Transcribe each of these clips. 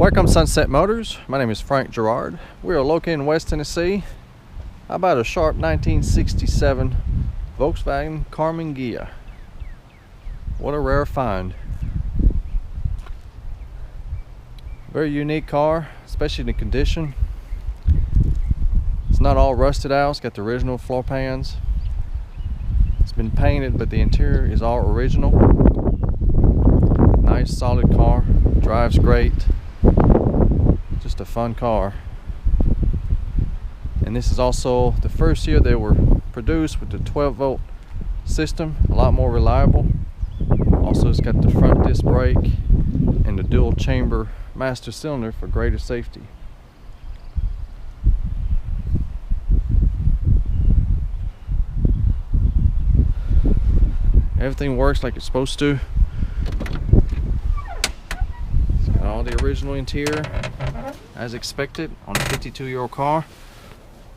Welcome Sunset Motors. My name is Frank Gerard. We are located in West Tennessee. How about a sharp 1967 Volkswagen Karmann Ghia? What a rare find. Very unique car, especially the condition. It's not all rusted out. It's got the original floor pans. It's been painted, but the interior is all original. Nice solid car, drives great. Just a fun car. And this is also the first year they were produced with the 12-volt system, a lot more reliable. Also, it's got the front disc brake and the dual chamber master cylinder for greater safety. Everything works like it's supposed to. It's got all the original interior as expected on a 52-year-old car.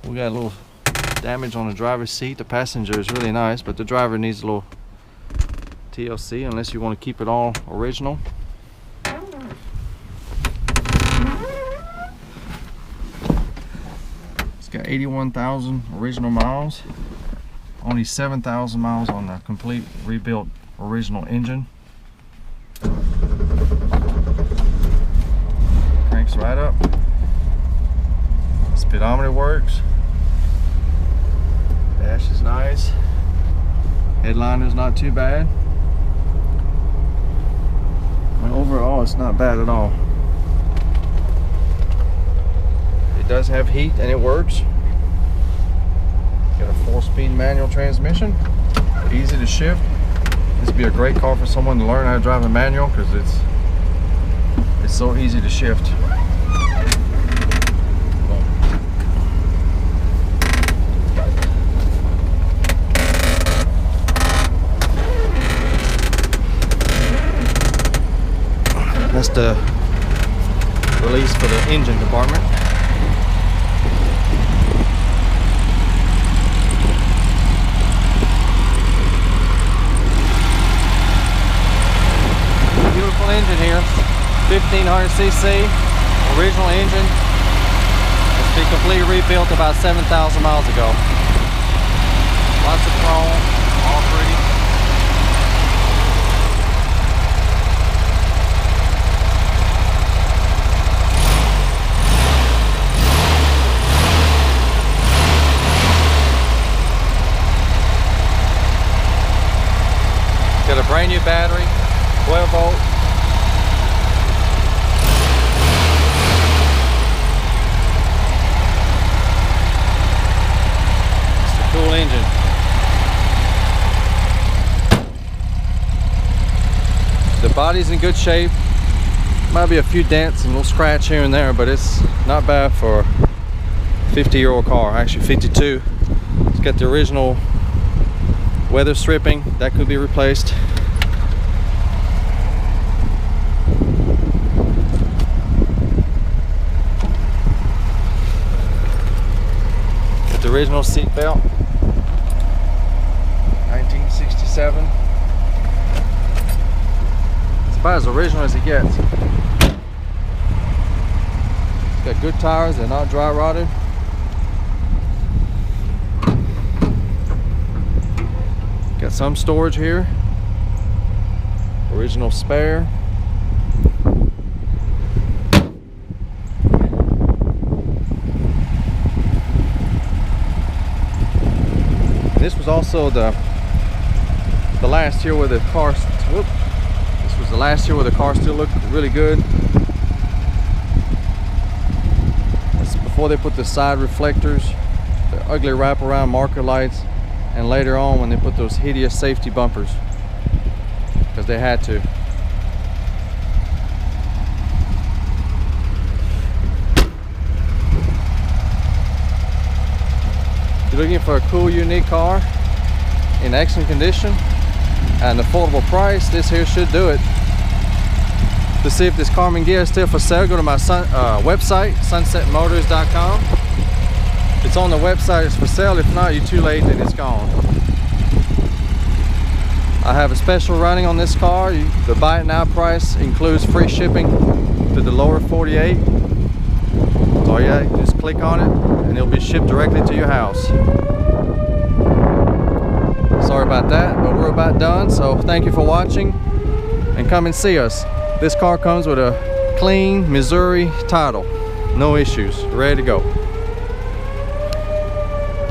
We got a little damage on the driver's seat. The passenger is really nice, but the driver needs a little TLC unless you want to keep it all original. It's got 81,000 original miles. Only 7,000 miles on the complete rebuilt original engine. Cranks right up. Speedometer works. Dash is nice. Headliner's not too bad. I mean, overall, it's not bad at all. It does have heat and it works. Got a 4-speed manual transmission, easy to shift. This would be a great car for someone to learn how to drive a manual because it's so easy to shift. That's the release for the engine compartment. Engine here, 1500 cc, original engine. It's been completely rebuilt about 7,000 miles ago. Lots of chrome, all pretty. Got a brand new battery, 12 volt. Cool engine. The body's in good shape. Might be a few dents and a little scratch here and there, but it's not bad for a 50-year-old car. Actually 52. It's got the original weather stripping that could be replaced. Got the original seat belt. 1967. It's about as original as it gets. It's got good tires, they're not dry rotted. Got some storage here. Original spare. This was also the last year where the car, this was the last year where the car still looked really good. This is before they put the side reflectors, the ugly wraparound marker lights, and later on when they put those hideous safety bumpers, because they had to. If you're looking for a cool, unique car in excellent condition at an affordable price, this here should do it. To see if this Karmann Ghia is still for sale, go to my website, sunsetmotors.com. If it's on the website, it's for sale. If not, you're too late and it's gone. I have a special running on this car. The buy it now price includes free shipping to the lower 48. So yeah, just click on it and it'll be shipped directly to your house. Sorry about that, but we're about done. So thank you for watching and come and see us. This car comes with a clean Missouri title. No issues, ready to go.